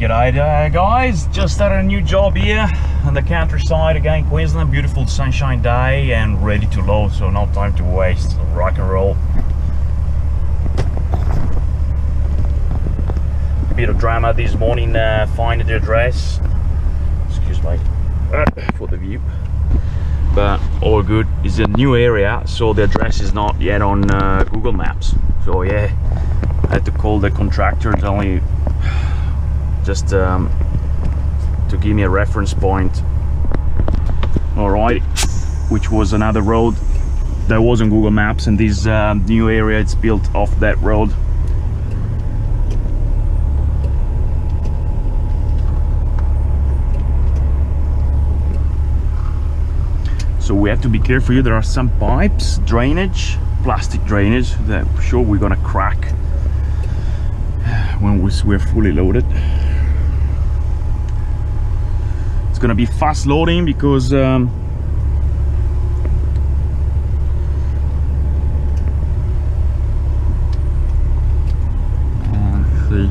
G'day guys, just started a new job here on the countryside again, Queensland. Beautiful sunshine day and ready to load, so no time to waste. Rock and roll. A bit of drama this morning finding the address. Excuse me for the view, but all good. It's a new area, so the address is not yet on Google Maps. So yeah, I had to call the contractor. It's only just to give me a reference point. Alright, which was another road that was on Google Maps, and this new area, it's built off that road. So we have to be careful here. There are some pipes, drainage, plastic drainage that I'm sure we're gonna crack when we're fully loaded. It's gonna be fast loading because let's see.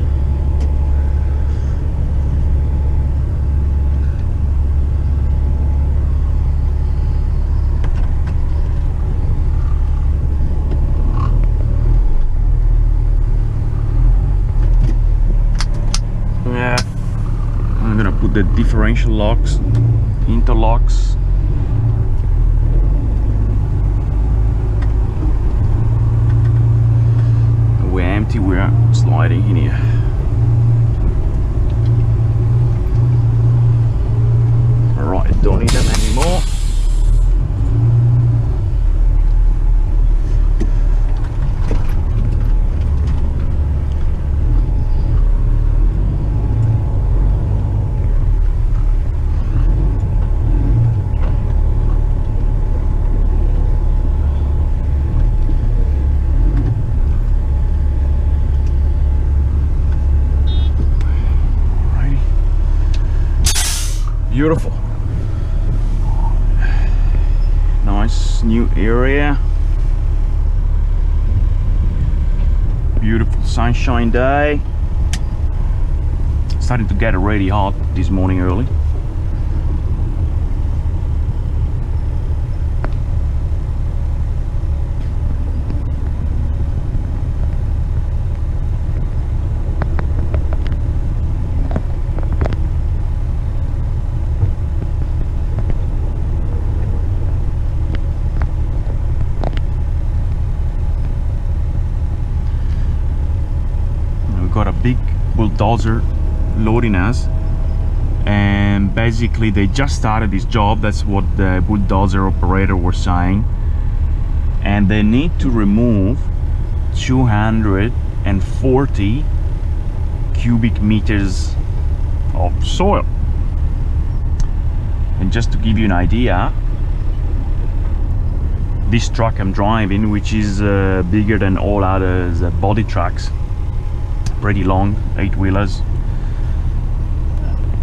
Yeah, I'm gonna put the differential locks, interlocks. We're empty, we're sliding in here. Alright, don't need them anymore. Beautiful, nice new area, beautiful sunshine day. Starting to get already hot this morning early. Got a big bulldozer loading us, and basically they just started this job. That's what the bulldozer operator was saying, and they need to remove 240 cubic meters of soil. And just to give you an idea, this truck I'm driving, which is bigger than all others body trucks, pretty long, 8-wheelers,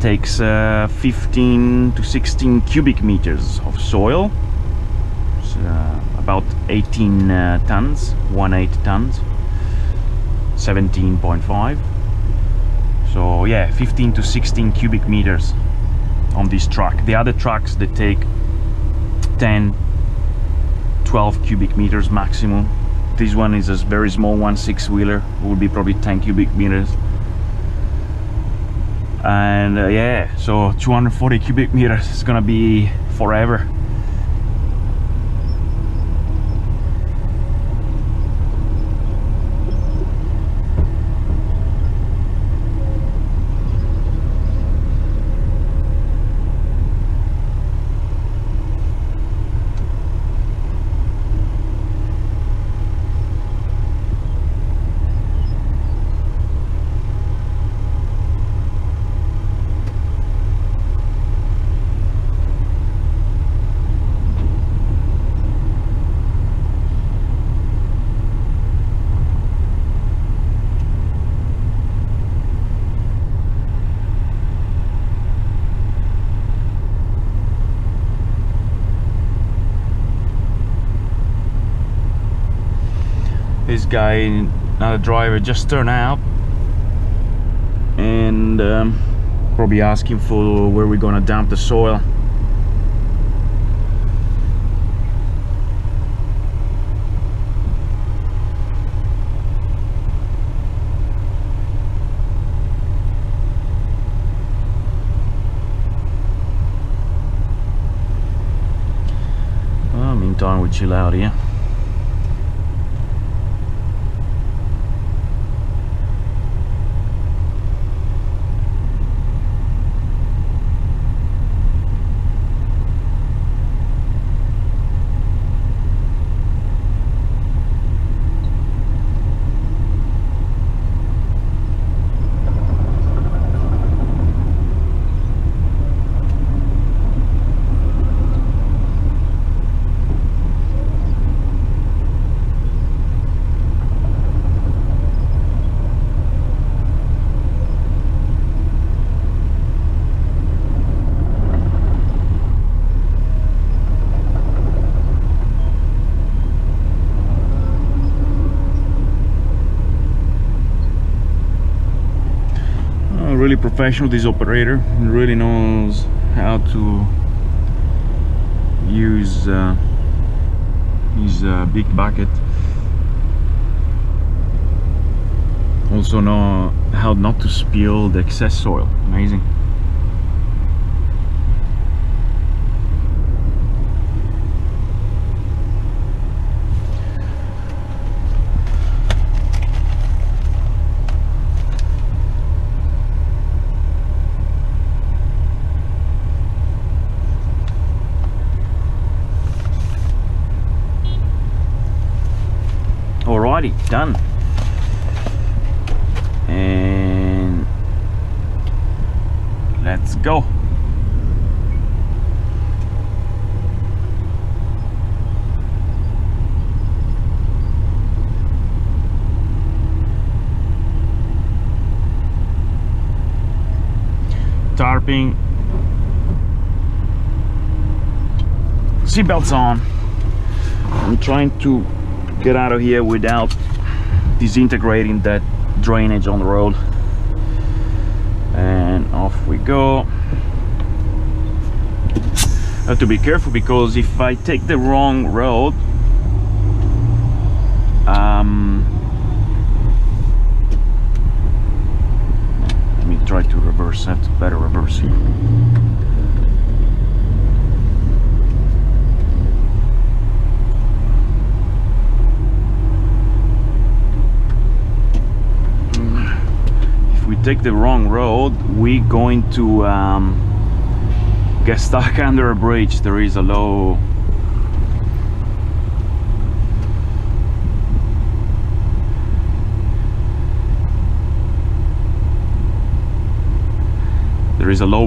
takes 15 to 16 cubic meters of soil. It's about 18 tons, 18 tons, 17.5. So yeah, 15 to 16 cubic meters on this truck. The other trucks, they take 10, 12 cubic meters maximum. This one is a very small one, 6-wheeler, will be probably 10 cubic meters. And yeah, so 240 cubic meters is gonna be forever. This guy, another driver, just turned out, and and probably asking for where we're gonna dump the soil. Meantime, we chill out here. Really professional, this operator. He really knows how to use his big bucket. Also know how not to spill the excess soil. Amazing. Alrighty, done. And let's go. Tarping, seatbelts on. I'm trying to get out of here without disintegrating that drainage on the road. And off we go. I have to be careful because if I take the wrong road, let me try to reverse. I have to better reverse here. Take the wrong road, we're going to get stuck under a bridge. There is a low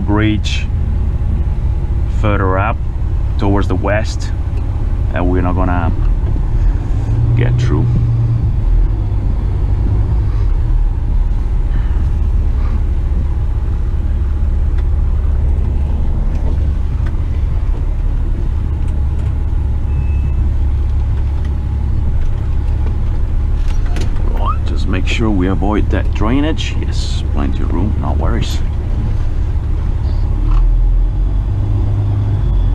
bridge further up towards the west, and we're not gonna get through. Make sure we avoid that drainage. Yes, plenty of room, no worries.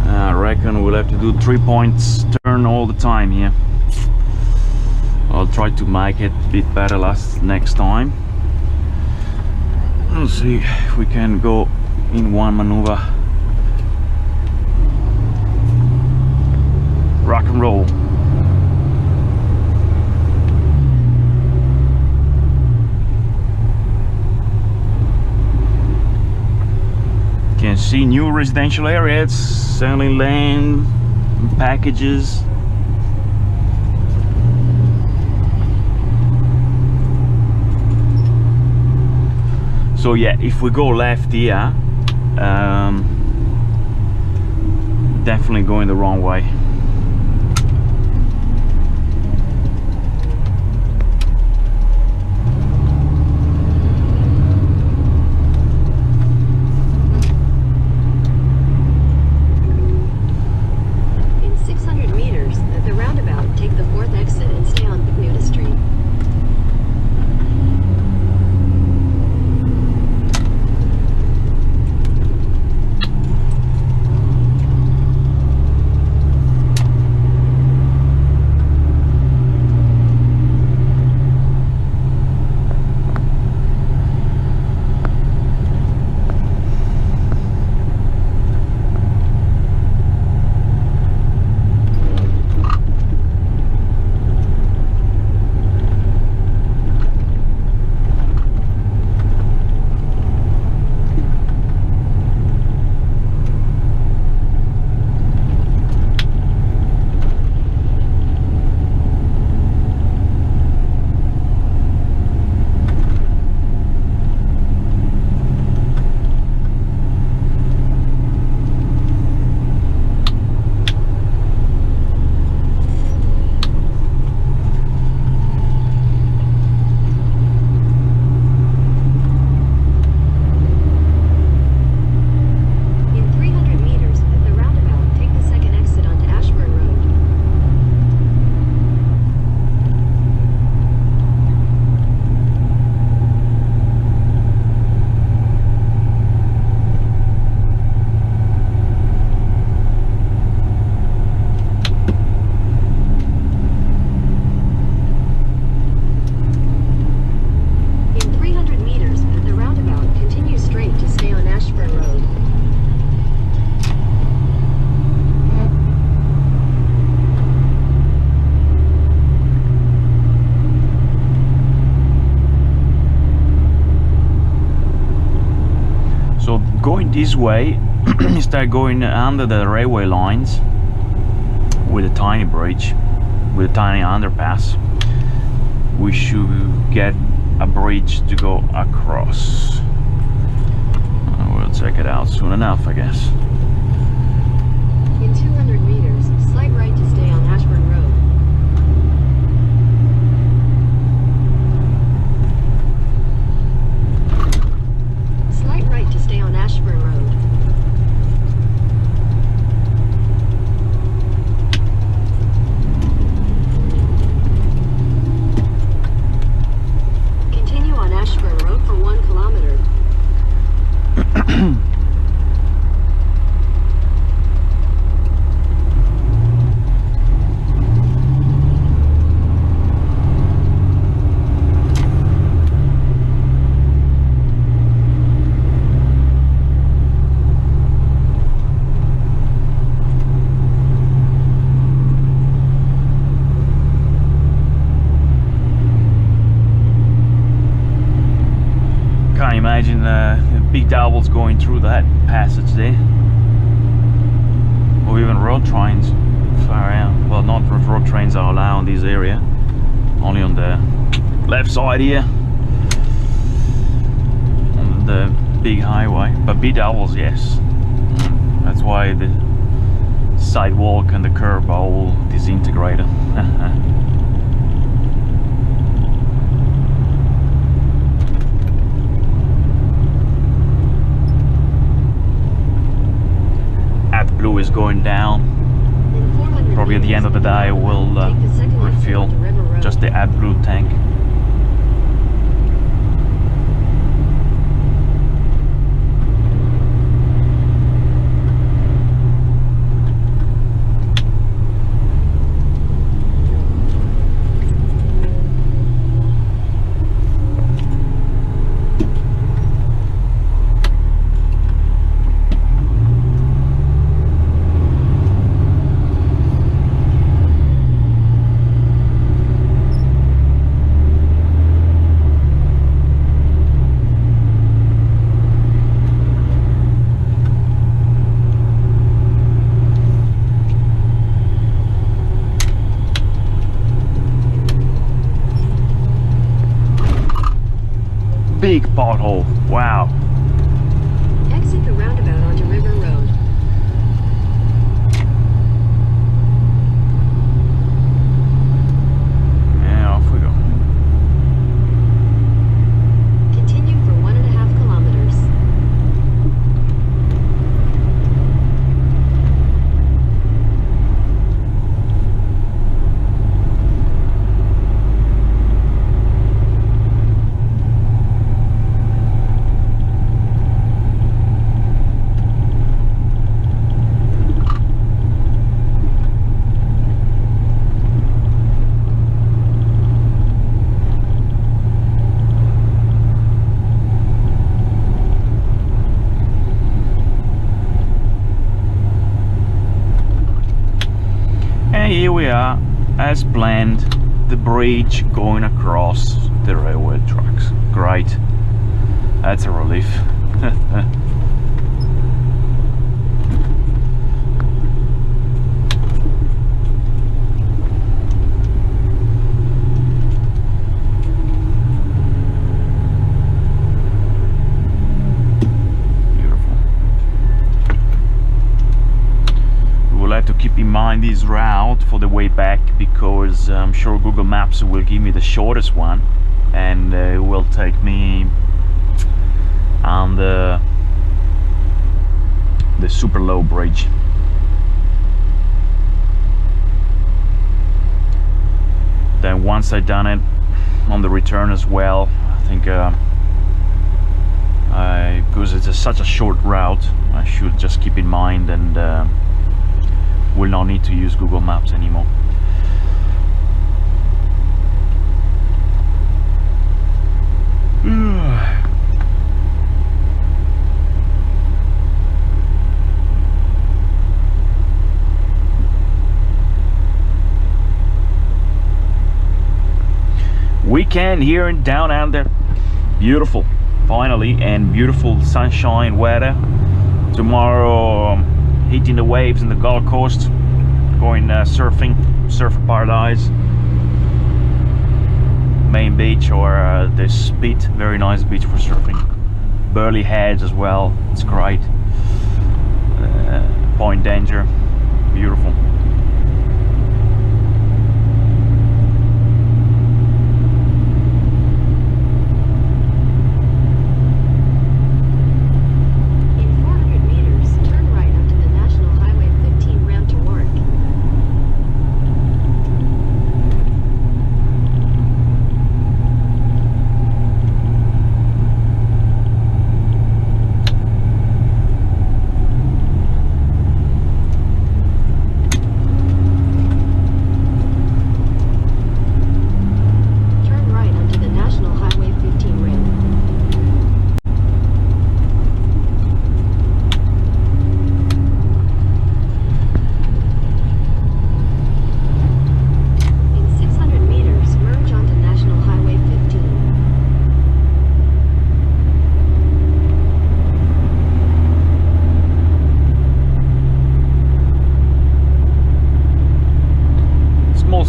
I reckon we'll have to do 3 points turn all the time here. I'll try to make it a bit better next time. We'll see if we can go in one maneuver. Rock and roll. Can see new residential areas, selling land, packages. So yeah, if we go left here, definitely going the wrong way. So going this way, instead going under the railway lines with a tiny bridge, with a tiny underpass, we should get a bridge to go across. We'll check it out soon enough, I guess. In 200 meters, slight right to stay on Ashburn Road. Slight right to stay on Ashburn Road. Continue on Ashburn Road for 1 kilometer. Can't imagine the big doubles going through that passage there, or even road trains far out. Well, not road trains are allowed in this area, only on the left side here on the big highway, but big doubles, yes. That's why the sidewalk and the curb are all disintegrated. Blue is going down. Probably at the end of the day we'll refill just the AdBlue tank. Big pothole, wow. Exit the roundabout onto River Road. Yeah, off we go. Continue for 1.5 kilometers. And here we are, as planned, the bridge going across the railway tracks. Great, that's a relief. To keep in mind this route for the way back, because I'm sure Google Maps will give me the shortest one, and it will take me on the super low bridge. Then once I've done it on the return as well, I think because it's such a short route, I should just keep in mind and will not need to use Google Maps anymore. Weekend here in Down Under, beautiful. finally, and beautiful sunshine weather. Tomorrow, hitting the waves in the Gold Coast, going surfing, surfer paradise, main beach, or the Spit, very nice beach for surfing. Burley Heads as well, it's great. Point Danger, beautiful.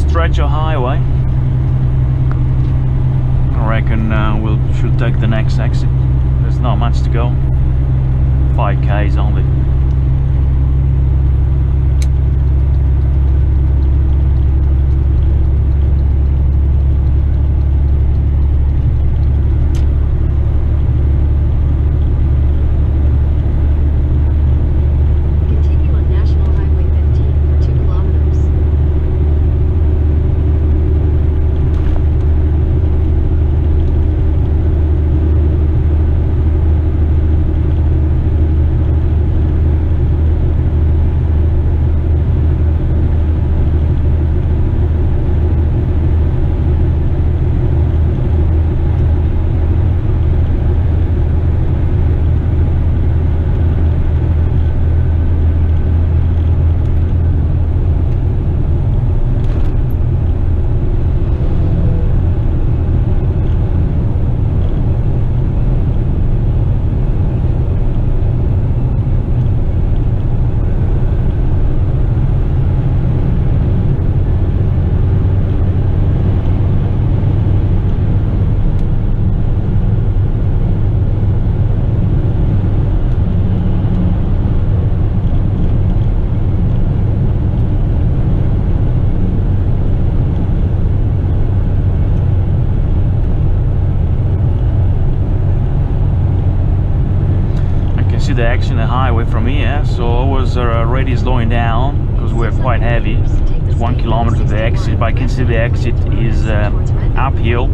Stretch of highway. I reckon we should take the next exit. There's not much to go. 5 k's only. The action the highway from here, so I was already slowing down because we're quite heavy. It's 1 kilometer to the exit, but I can see the exit is uphill,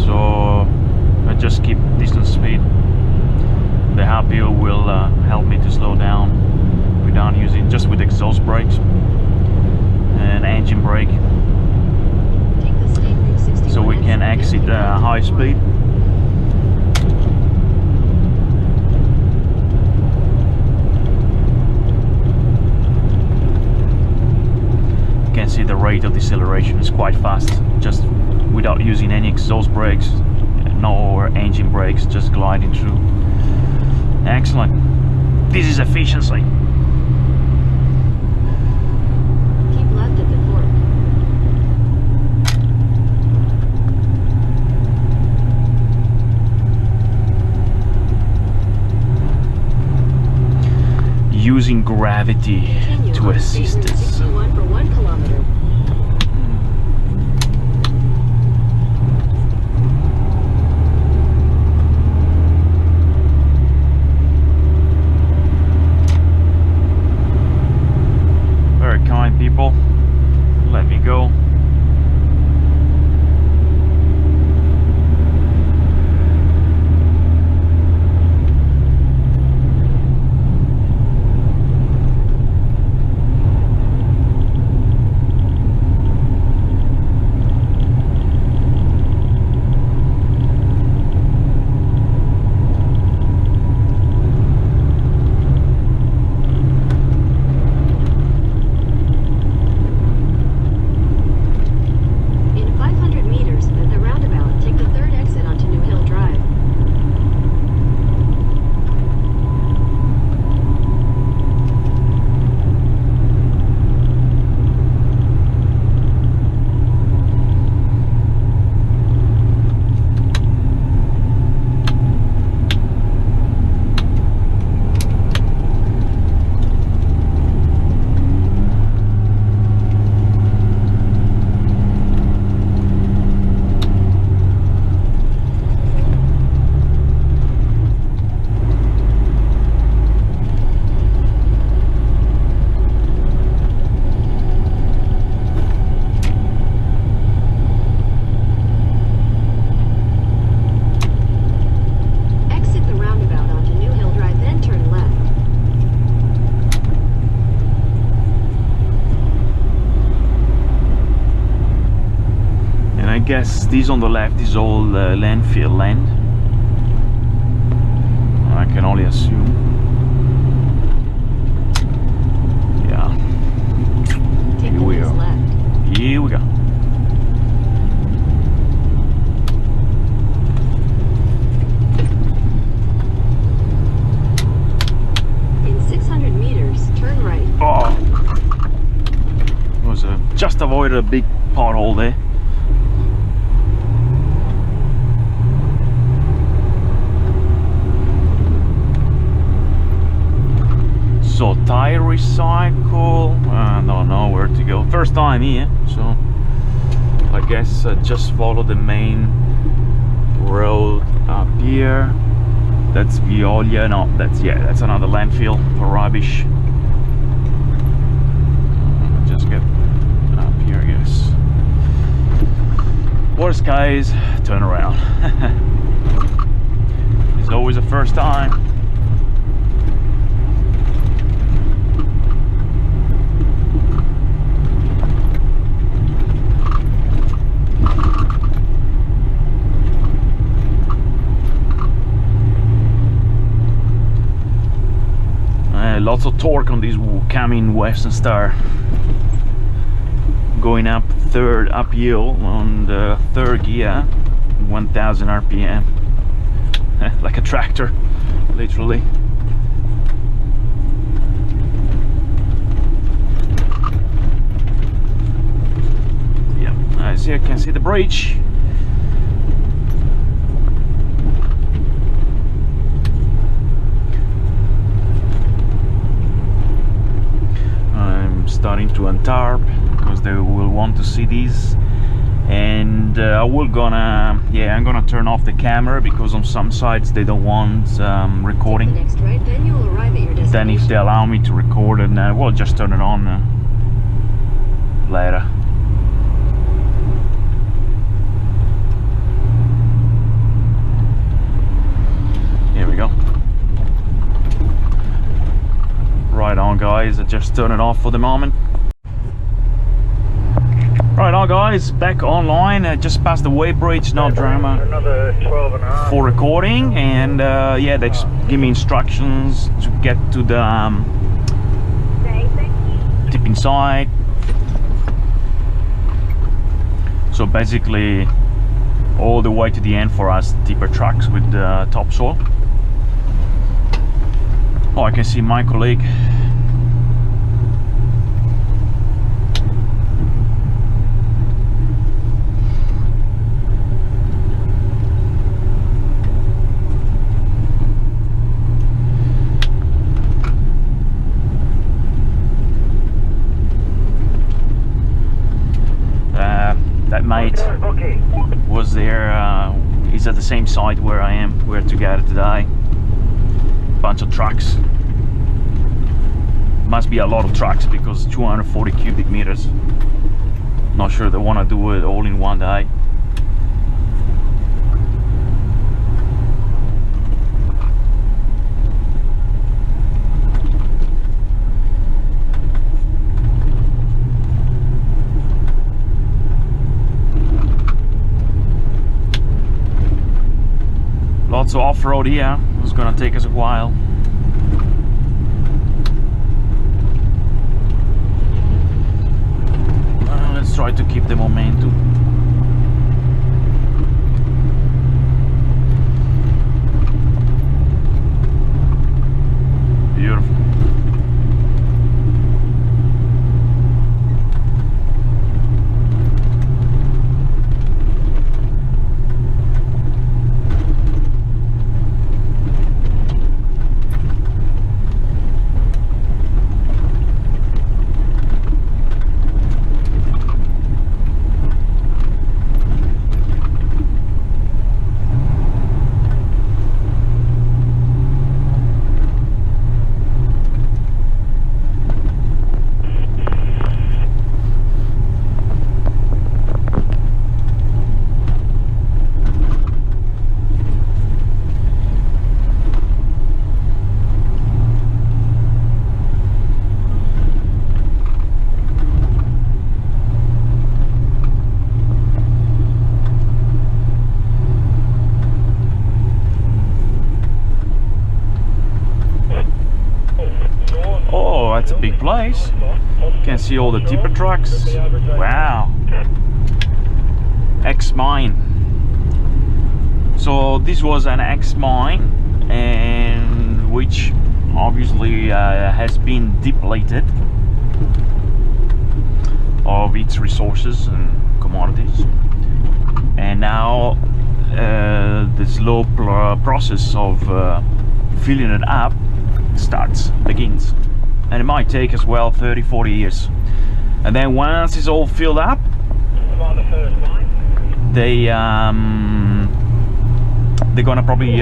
so I just keep decent speed. The uphill will help me to slow down without using, just with exhaust brakes and engine brake, so we can exit high speed. See the rate of deceleration is quite fast, just without using any exhaust brakes, no engine brakes, just gliding through. Excellent. This is efficiency. Keep left at the fork. Using gravity to assist us. For 1 kilometer. Very kind people. Let me go. this on the left is all landfill land. I can only assume. Yeah. Take Here the we next are. left. Here we go. In 600 meters, turn right. Oh, was just avoided a big pothole there. So Tyre recycle, I don't know where to go. First time here, so I guess just follow the main road up here. That's Veolia, no, that's another landfill for rubbish. Just get up here, yes. Worst case, turn around. It's always a first time. Lots of torque on this Camin Western Star. Going up third uphill on the third gear, 1000 RPM. Like a tractor, literally. Yeah, as you can see the bridge. Starting to untarp because they will want to see these, and I'm gonna turn off the camera because on some sites they don't want recording. Take the next right, then you will arrive at your destination. Then if they allow me to record it, we'll just turn it on later. Here we go. Right on, guys, I just turn it off for the moment. Right on, guys, back online. Just past the weighbridge, no drama. Another 12.5 for recording, and yeah, they just give me instructions to get to the tipping side. So basically all the way to the end for us tipper trucks with topsoil. Oh, I can see my colleague. That mate was there, he's at the same site where I am. We're together today. Bunch of trucks. Must be a lot of trucks because 240 cubic meters. Not sure they want to do it all in one day. Lots of off-road here. It's gonna take us a while. Let's try to keep the momentum. Beautiful. that's a big place. You can see all the tipper trucks. Wow. Ex-mine. So this was an ex-mine, and which obviously has been depleted of its resources and commodities, and now the slow process of filling it up begins, and it might take as well 30-40 years, and then once it's all filled up, they're gonna probably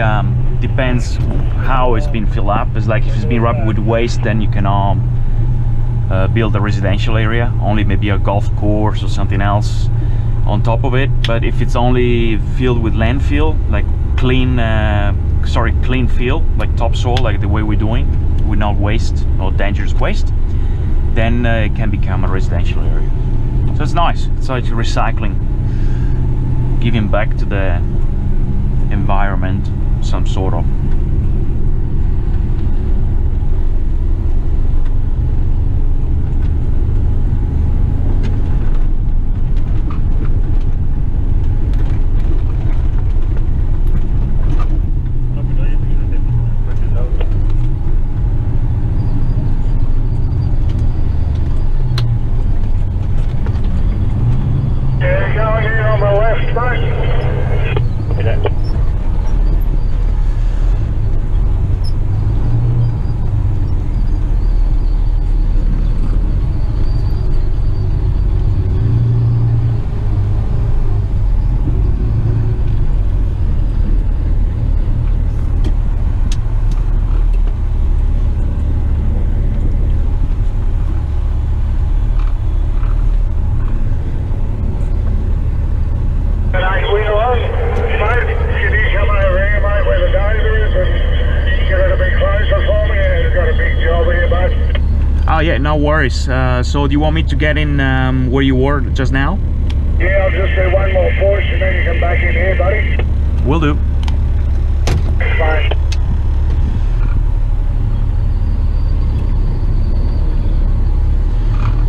depends how it's been filled up. It's like if it's been wrapped with waste, then you can build a residential area, only maybe a golf course or something else on top of it. But if it's only filled with landfill, like clean fill, like topsoil, like the way we're doing, with no waste, no dangerous waste, then it can become a residential area. So it's nice. It's like recycling, giving back to the environment some sort of. Oh yeah, no worries. So do you want me to get in where you were just now? Yeah, I'll just say one more push and then you come back in here, buddy. Will do. Fine.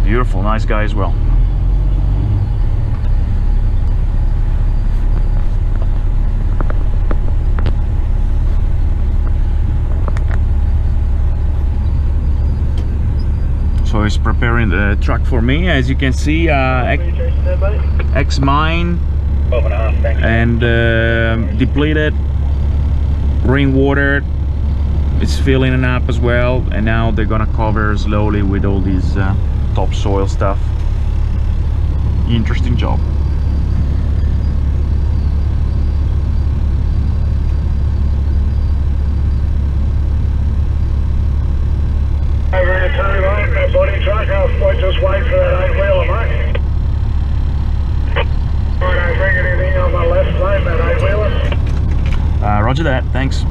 Beautiful, nice guy as well. So he's preparing the truck for me. As you can see, ex-mine and depleted, rainwater. It's filling it up as well, and now they're gonna cover slowly with all these topsoil stuff. Interesting job. Just wait for that 8-wheeler, mate. I don't bring anything on my left lane, that 8-wheeler. Roger that, thanks.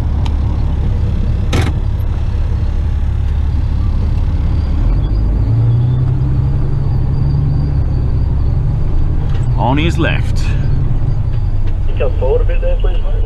On his left. You come forward a bit there, please, mate.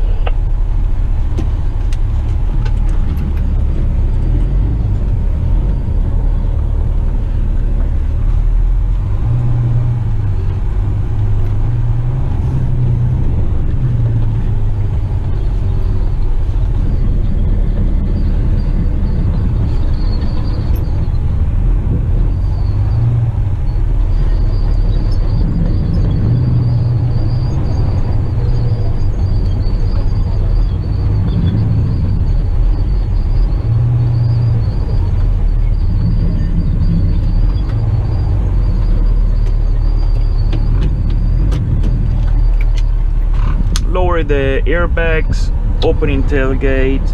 The airbags, opening tailgate,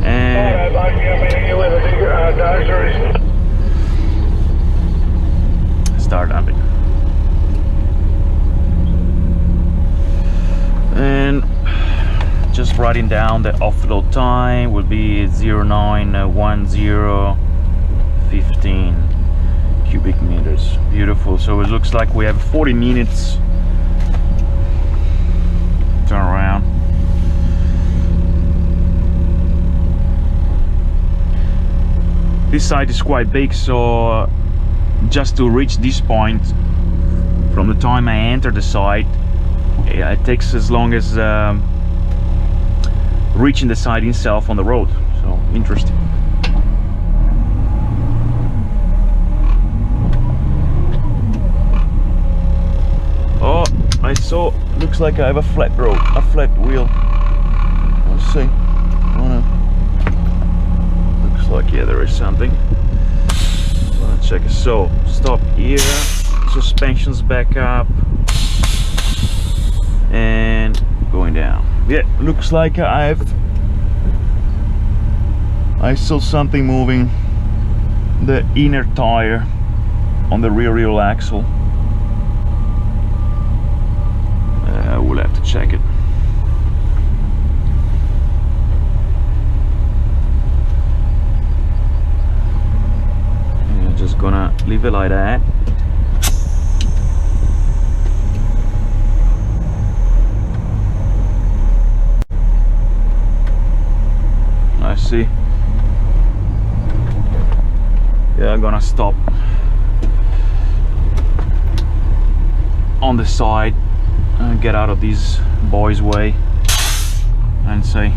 and start up it. And just writing down the offload time will be 091015 cubic meters. Beautiful. So it looks like we have 40 minutes. Turn around. This side is quite big, so just to reach this point, from the time I enter the site, yeah, it takes as long as reaching the site itself on the road. So interesting. Oh, I saw, looks like I have a flat road, a flat wheel. Let's see. Oh no. Looks like, yeah, there is something. Let's check it. So, stop here, suspension's back up, and going down. Yeah, looks like I saw something moving the inner tire on the rear wheel axle. We'll have to check it. Yeah, just gonna leave it like that. I see. Yeah, I'm gonna stop on the side and get out of these boys' way and say,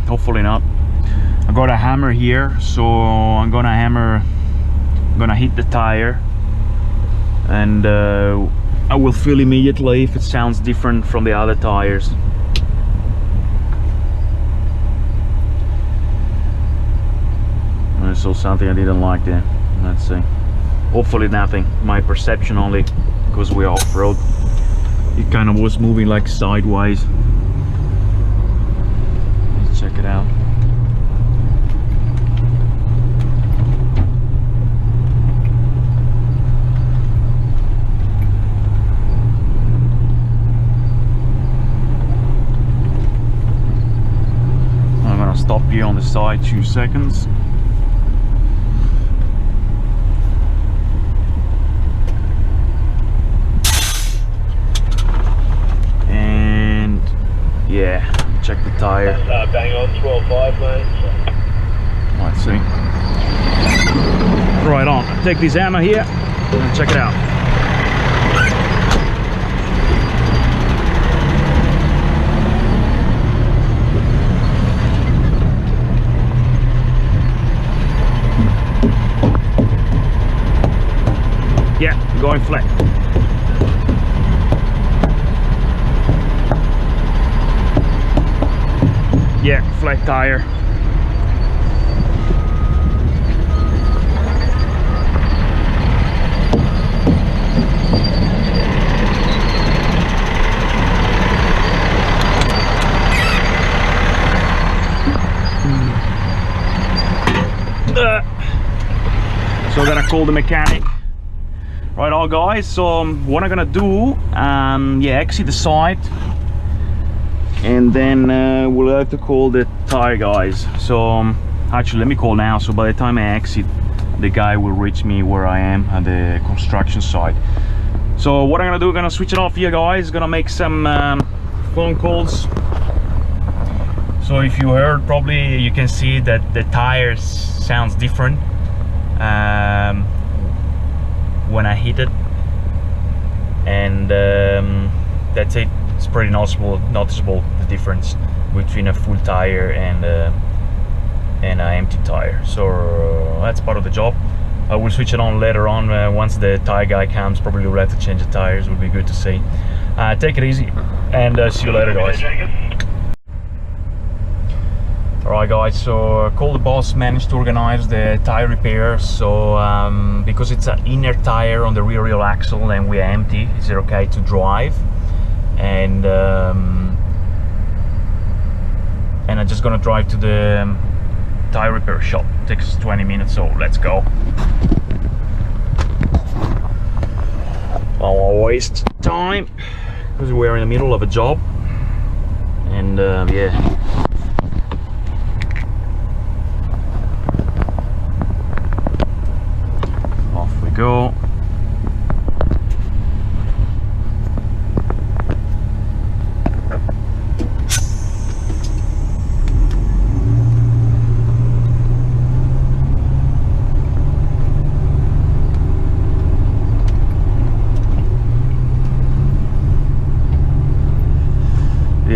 hopefully not. I got a hammer here, so I'm gonna hit the tire, and I will feel immediately if it sounds different from the other tires. I saw something I didn't like there. Let's see. Hopefully nothing. My perception only, because we're off-road. It kind of was moving like sideways. Let's check it out. I'm gonna stop here on the side 2 seconds. Yeah, check the tire. Bang on 12.5, mate. Let's see. Right on. Take this hammer here and check it out. Yeah, going flat. Yeah, flat tire. So I'm gonna call the mechanic. Right on, guys, so what I'm gonna do, yeah, exit the site, and then we'll have to call the tire guys. So actually let me call now, so by the time I exit, the guy will reach me where I am at the construction site. So what I'm gonna do, I'm gonna switch it off here, guys. Gonna make some phone calls. So if you heard, probably you can see that the tires sounds different when I hit it, and that's it. It's pretty noticeable the difference between a full tire and an empty tire. So that's part of the job. I will switch it on later on once the tire guy comes. Probably we'll have to change the tires. Would be good to see. Take it easy, and see you later, guys. Alright guys, so call the boss, managed to organize the tire repair. So because it's an inner tire on the rear wheel axle and we're empty, is it okay to drive? And I'm just gonna drive to the tire repair shop. It takes 20 minutes, so let's go. I won't waste time because we're in the middle of a job, and yeah. Go.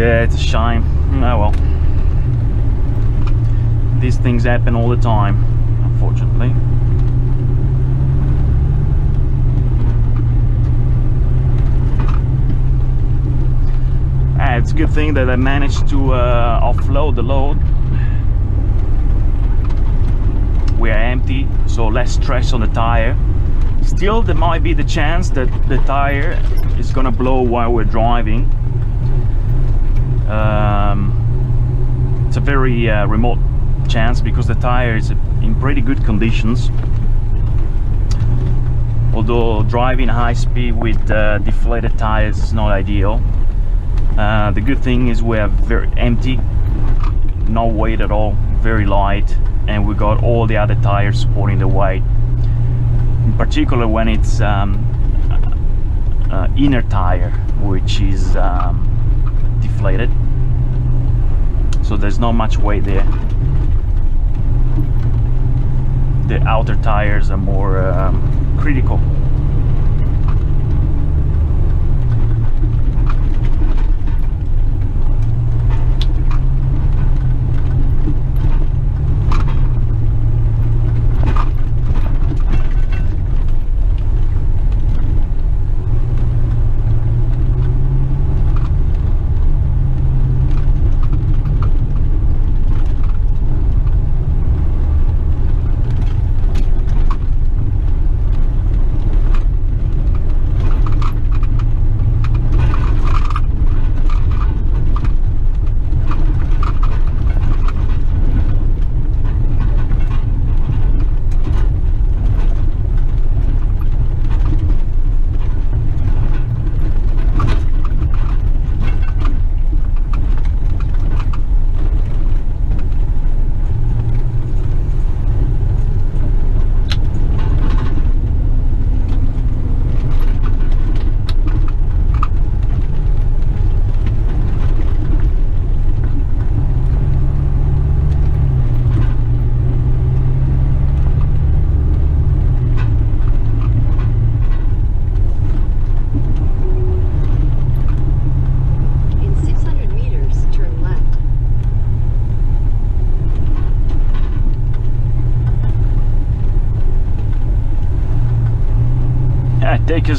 Yeah, it's a shame. Oh well. These things happen all the time, unfortunately. It's a good thing that I managed to offload the load. We are empty, so less stress on the tire. Still, there might be the chance that the tire is gonna blow while we're driving. It's a very remote chance because the tire is in pretty good conditions. Although driving high speed with deflated tires is not ideal. The good thing is we are very empty, no weight at all, very light, and we got all the other tires supporting the weight. In particular when it's inner tire, which is deflated, so there's not much weight there. The outer tires are more critical.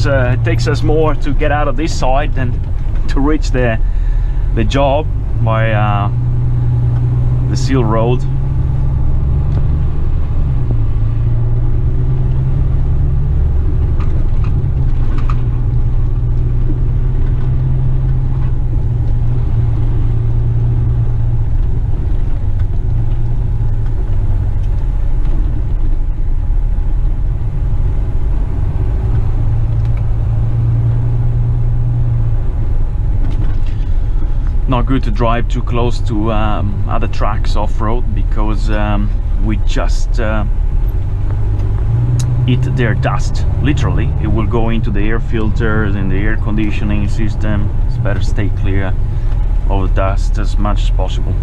It takes us more to get out of this side than to reach the job by the seal road. Not good to drive too close to other tracks off-road because we just eat their dust. Literally, it will go into the air filters and the air conditioning system. It's better stay clear of the dust as much as possible.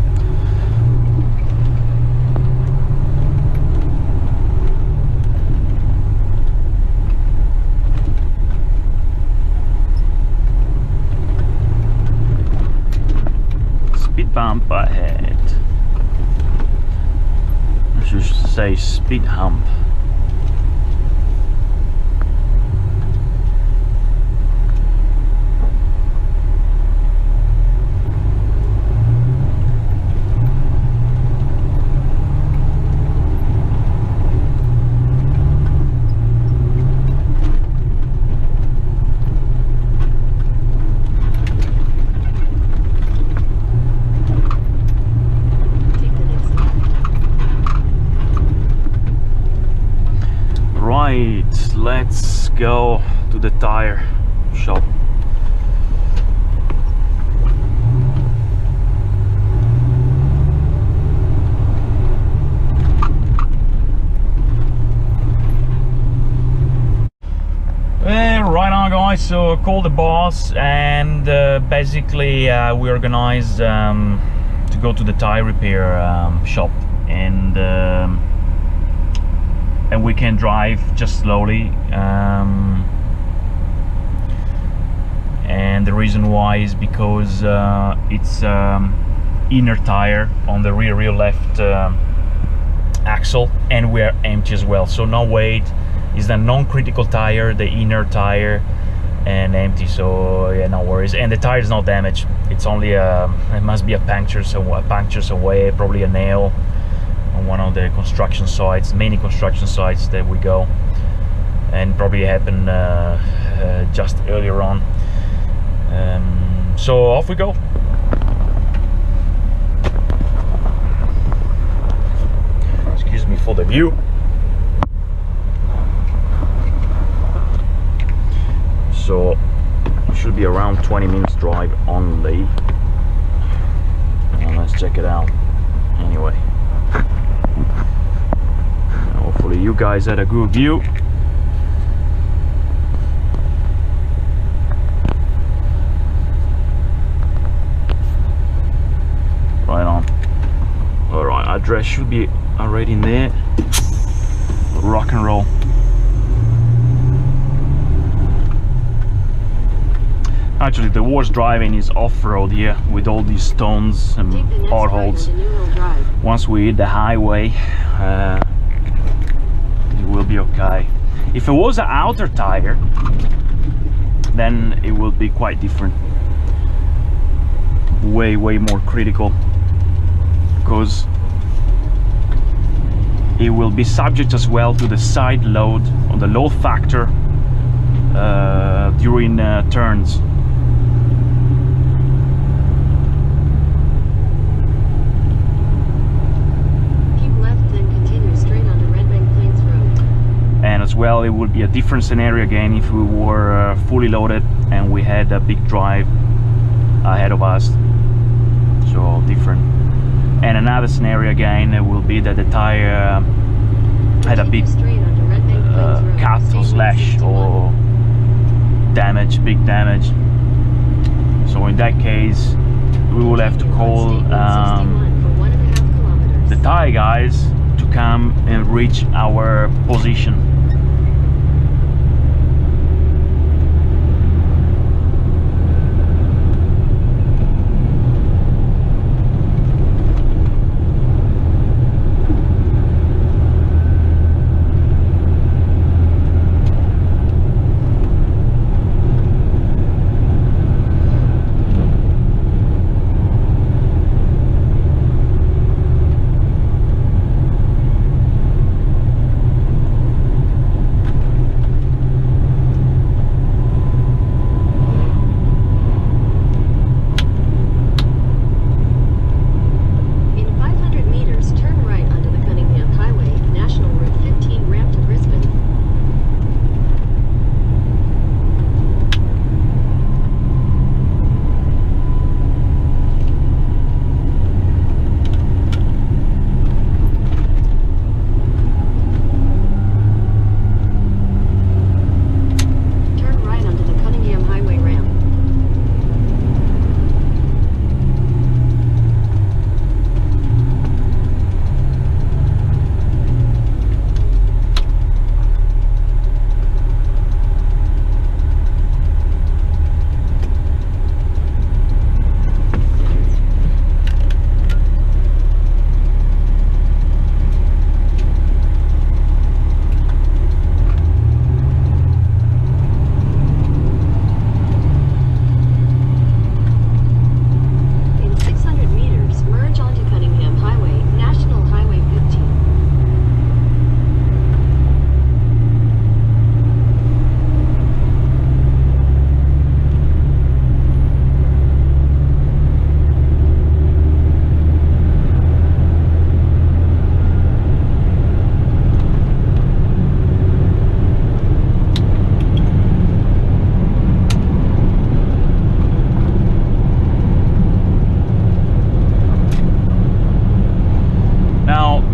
Bump ahead. I should say speed hump. Let's go to the tire shop. Right on, guys, so call the boss and basically we organized to go to the tire repair shop, and we can drive just slowly, and the reason why is because it's inner tire on the rear left axle, and we're empty as well, so no weight. Is the non-critical tire, the inner tire, and empty, so yeah, no worries. And the tire is not damaged, it's only it must be a punctures away, probably a nail on one of the construction sites, many construction sites that we go, and probably happened just earlier on. So off we go. Excuse me for the view. So it should be around 20 minutes drive only, and let's check it out anyway. Hopefully you guys had a good view. Right on. Alright, address should be already in there. Rock and roll. Actually, the worst driving is off-road here with all these stones and potholes. Once we hit the highway, it will be okay. If it was an outer tire, then it will be quite different. Way more critical, because it will be subject as well to the side load on the load factor during turns. And as well, it would be a different scenario again if we were fully loaded and we had a big drive ahead of us, so different. And another scenario again, it will be that the tire had a big cut or slash or damage, big damage. So in that case, we will have to call the tire guys to come and reach our position.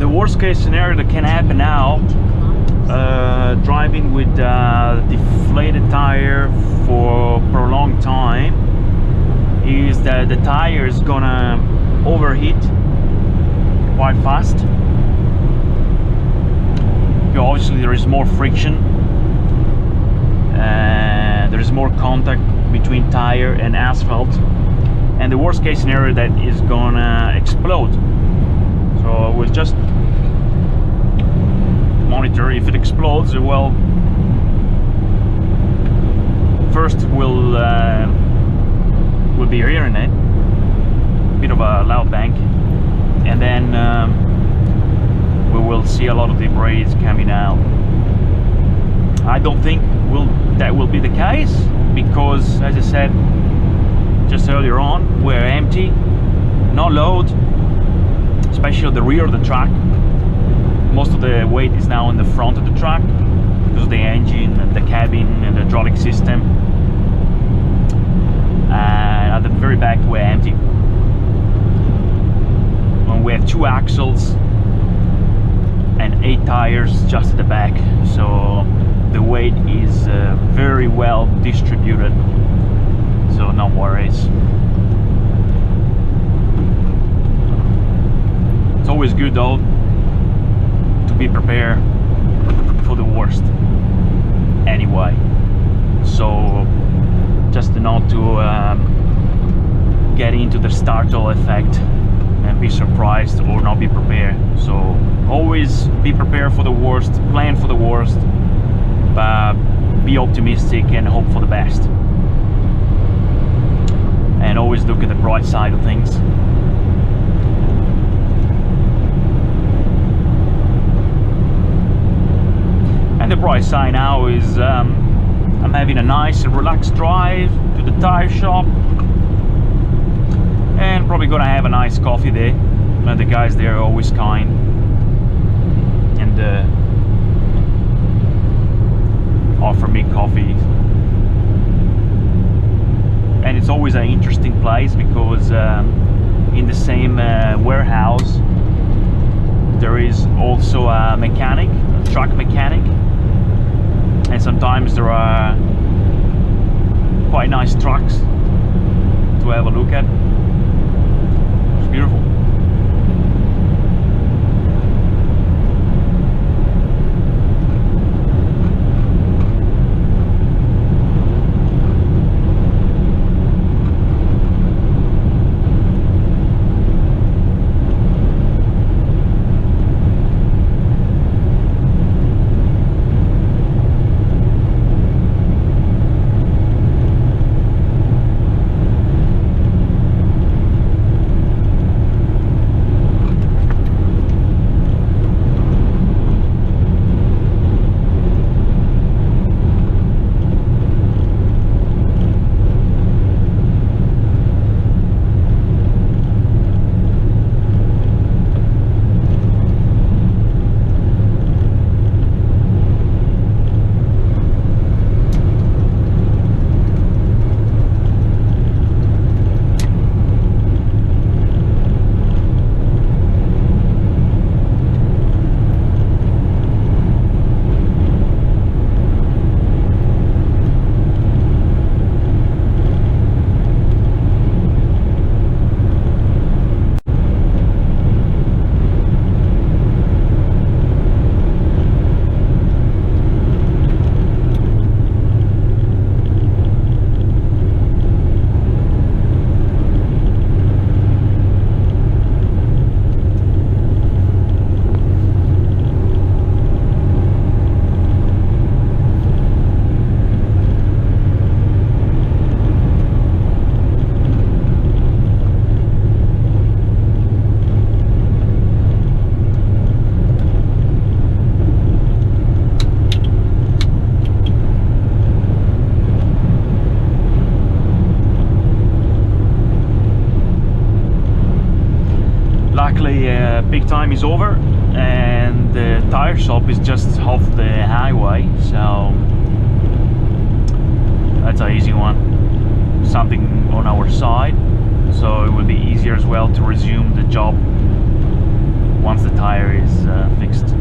Worst case scenario that can happen now, driving with deflated tire for a prolonged time, is that the tire is gonna overheat quite fast. Obviously there is more friction and there's more contact between tire and asphalt, and the worst case scenario that is gonna explode. So we'll just monitor. If it explodes, well, first we'll be hearing it, a bit of a loud bang, and then we will see a lot of debris coming out. I don't think that will be the case, because as I said just earlier on, we're empty, no load, especially the rear of the truck. Most of the weight is now in the front of the truck because of the engine and the cabin and the hydraulic system. At the very back we're empty. And we have 2 axles and 8 tires just at the back, so the weight is very well distributed, so no worries. It's always good though to be prepared for the worst anyway, so just not to get into the startle effect and be surprised or not be prepared. So always be prepared for the worst, plan for the worst, but be optimistic and hope for the best, and always look at the bright side of things. And the bright side now is I'm having a nice and relaxed drive to the tire shop, and probably gonna have a nice coffee there. And the guys there are always kind, and offer me coffee. And it's always an interesting place because in the same warehouse there is also a mechanic, a truck mechanic, and sometimes there are quite nice trucks to have a look at. It's beautiful. Peak time is over and the tire shop is just off the highway, so that's an easy one. Something on our side, so it will be easier as well to resume the job once the tire is fixed.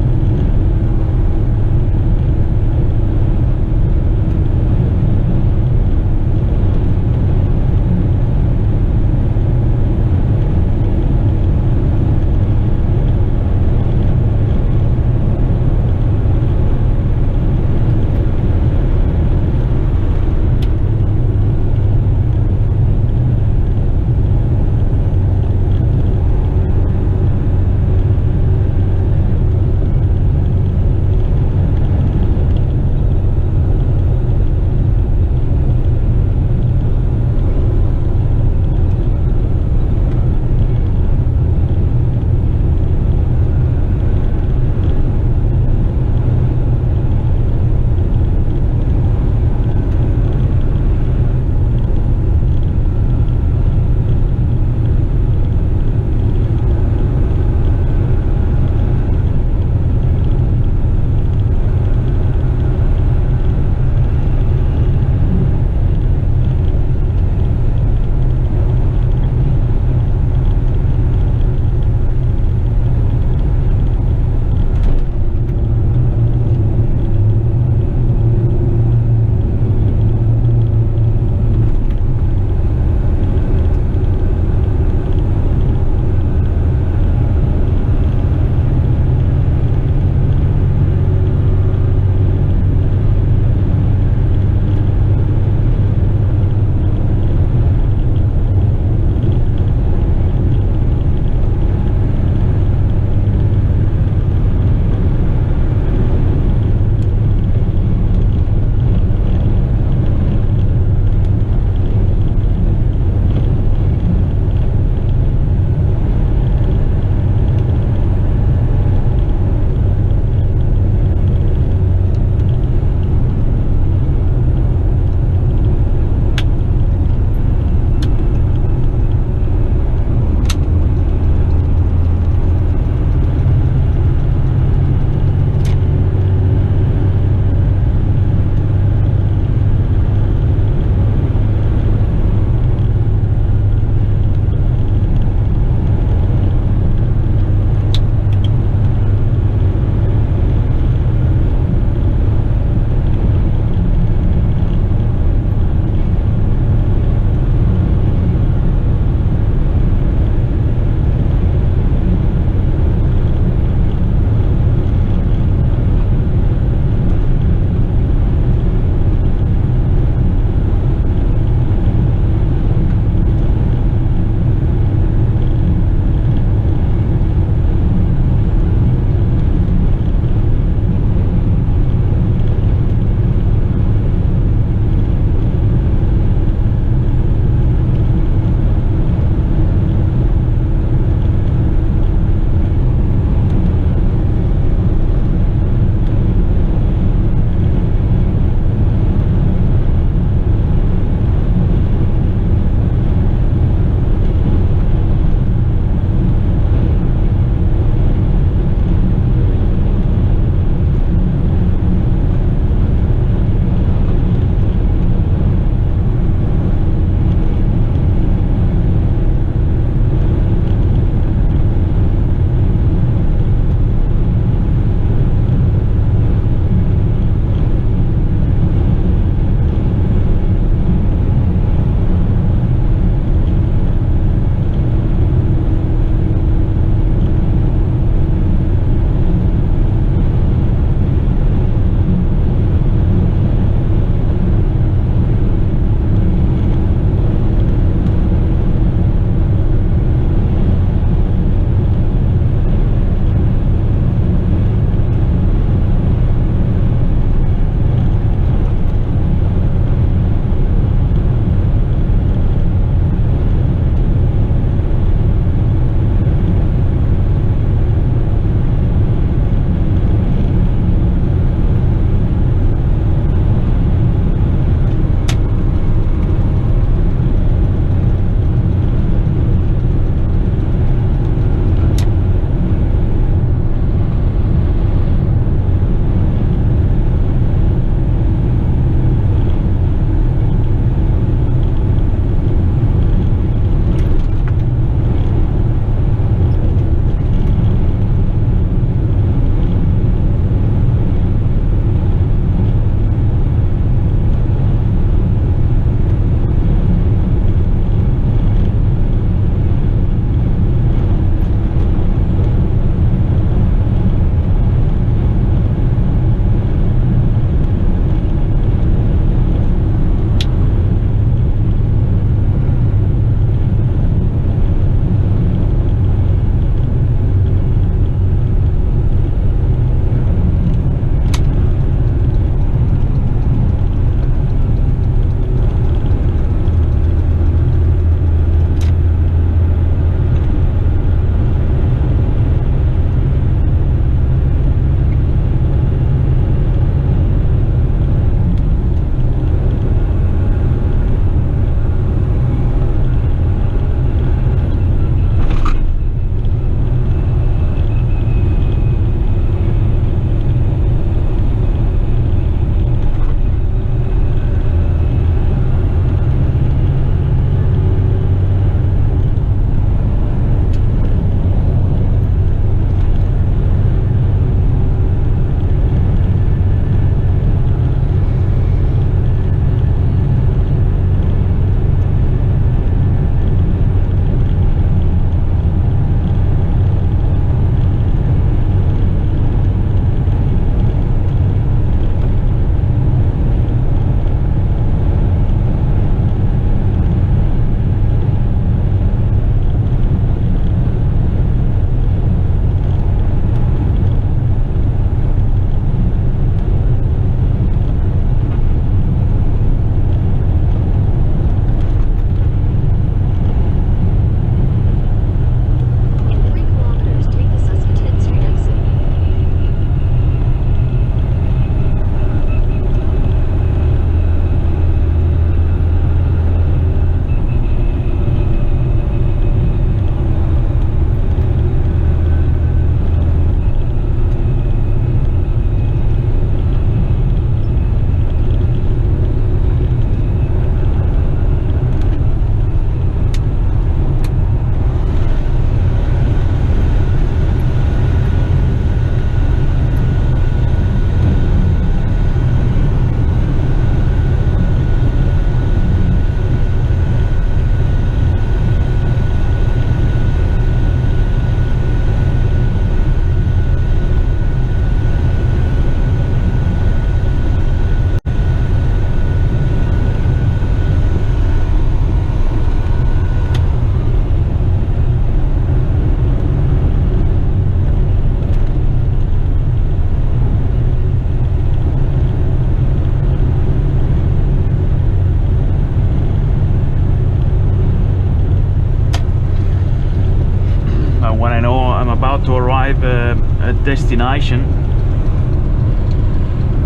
when I know I'm about to arrive at destination,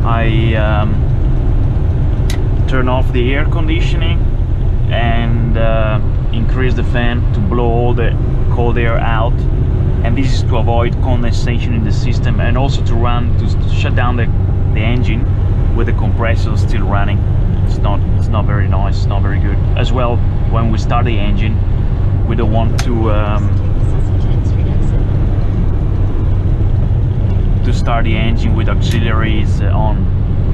I turn off the air conditioning and increase the fan to blow all the cold air out, and this is to avoid condensation in the system, and also to shut down the engine with the compressor still running. It's not very nice, it's not very good. As well, when we start the engine, we don't want to start the engine with auxiliaries on,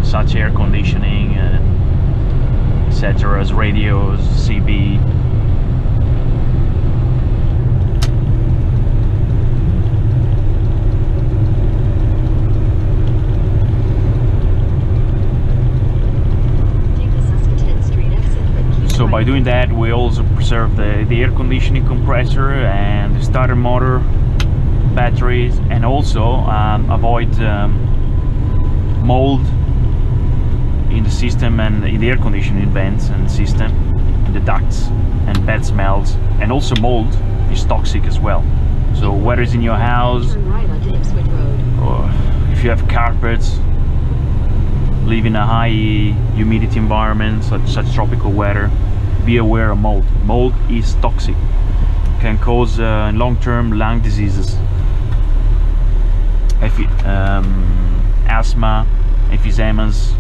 such air conditioning, etc., as radios, CB. So by doing that, we also preserve the air conditioning compressor and the starter motor, batteries, and also avoid mold in the system and in the air conditioning vents and system, in the ducts, and bad smells. And also mold is toxic as well. So whether it's in your house, or if you have carpets, live in a high humidity environment, such tropical weather, be aware of mold. Mold is toxic, can cause long-term lung diseases, asthma, emphysemas.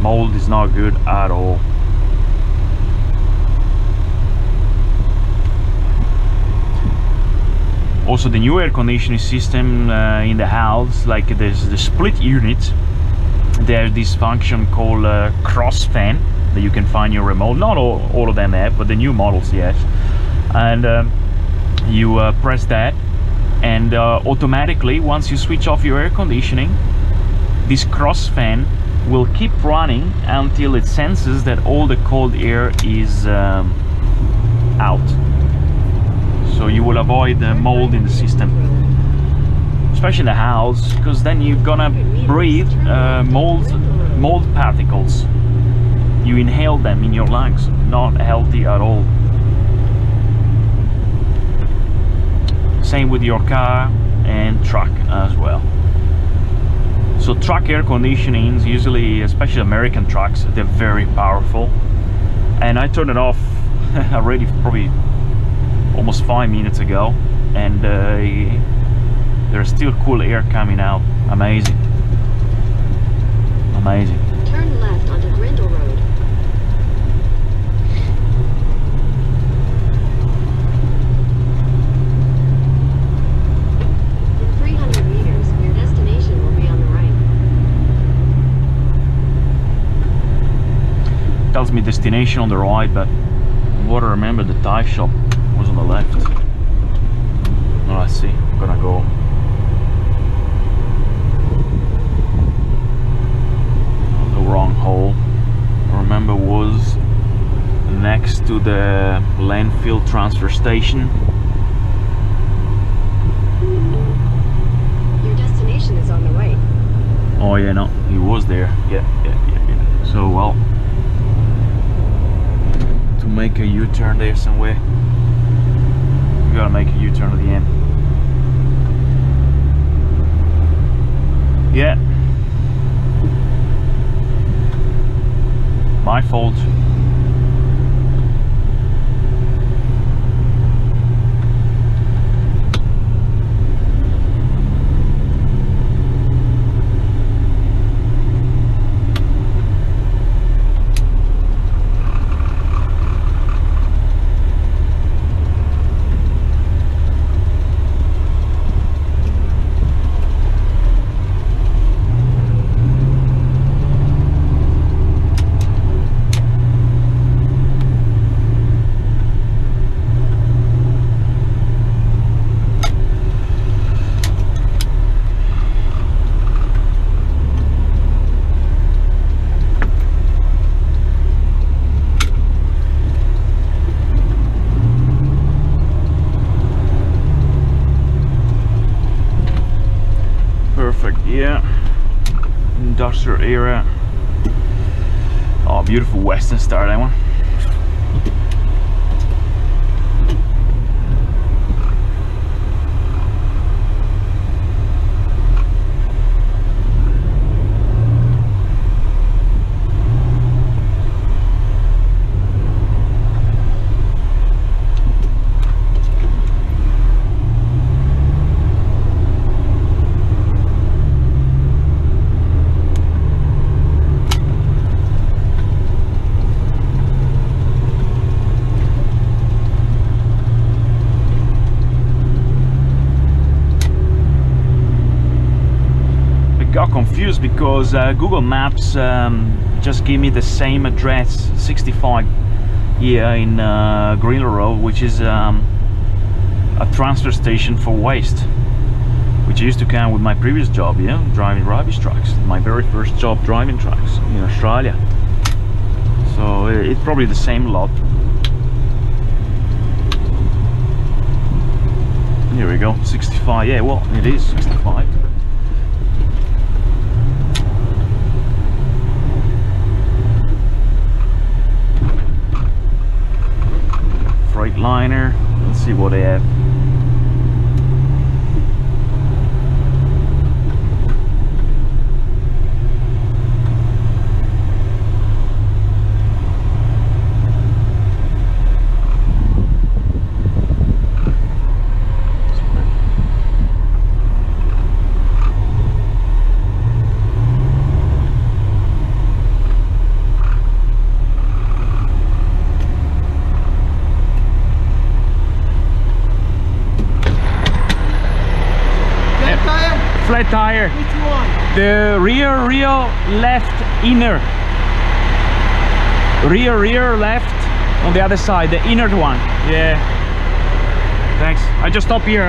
Mold is not good at all. Also, the new air conditioning system in the house, like there's the split unit, there's this function called cross fan that you can find your remote. Not all of them have, but the new models, yes. And you press that, and automatically, once you switch off your air conditioning, this cross fan will keep running until it senses that all the cold air is out. So you will avoid the mold in the system, especially in the house, because then you're gonna breathe mold particles. You inhale them in your lungs. Not healthy at all. Same with your car and truck as well. So truck air conditionings, usually, especially American trucks, they're very powerful. And I turned it off already probably almost 5 minutes ago, and there's still cool air coming out. Amazing. Amazing. Turn left onto Grindle Road. In 300 meters, your destination will be on the right. Tells me destination on the right, but what I remember, the Tyre shop was on the left. Oh, I see. I'm gonna go. The wrong hole. I remember was next to the landfill transfer station. Your destination is on the right. Oh yeah, no, he was there. Yeah. So, well, to make a U-turn there somewhere, you gotta make a U-turn at the end. Yeah, my fault. Yeah, industrial area. Oh, beautiful Western Star, that one. confused because Google Maps just gave me the same address, 65 here in Greenland Road, which is a transfer station for waste, which used to come with my previous job, yeah, driving rubbish trucks. My very first job driving trucks in Australia. So it's probably the same lot. Here we go, 65. Yeah, well, it is 65. Freightliner. Let's see what they have. Flat tire. Which one? The rear left inner. Rear left on the other side, the inner one. Yeah. Thanks. I just stop here.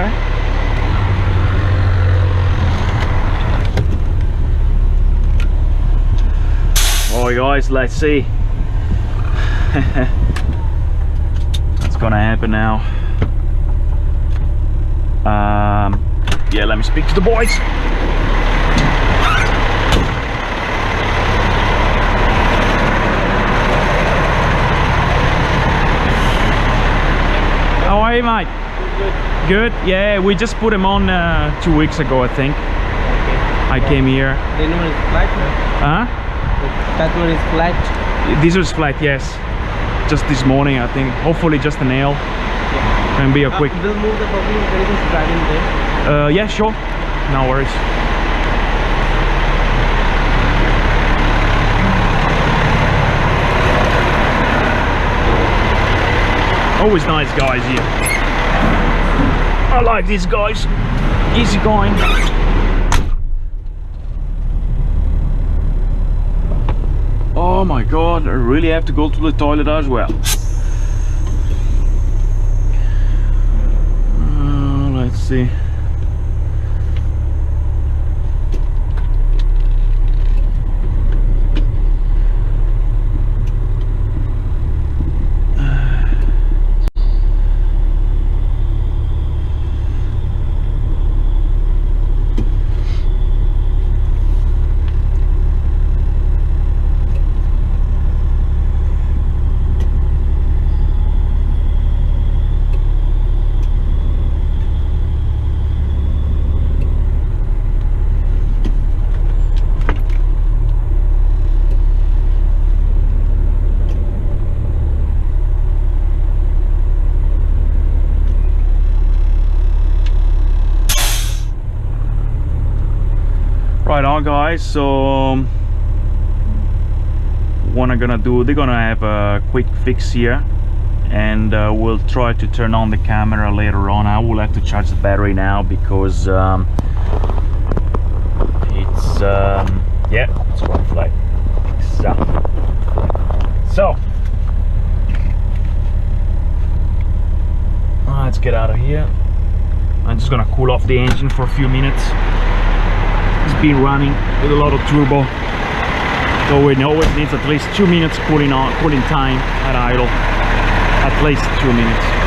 Alright guys, let's see. What's gonna happen now? Yeah, let me speak to the boys. How are you, mate? Good. Good? Yeah, we just put him on 2 weeks ago, I think. Okay. I came here. The one is flat, no? Huh? That one is flat. This was flat, yes. Just this morning, I think. Hopefully just a nail. Yeah. Can be a quick... We'll move the public if anything's driving there. Yeah, sure. No worries. Always nice guys here. I like these guys. Easy going. Oh my god, I really have to go to the toilet as well. Let's see. Right on guys, so what I'm gonna do, they're gonna have a quick fix here, and we'll try to turn on the camera later on. I will have to charge the battery now because it's yeah, it's going flat. So let's get out of here. I'm just gonna cool off the engine for a few minutes. It's been running with a lot of turbo, so we know it needs at least 2 minutes cooling time at idle. At least 2 minutes.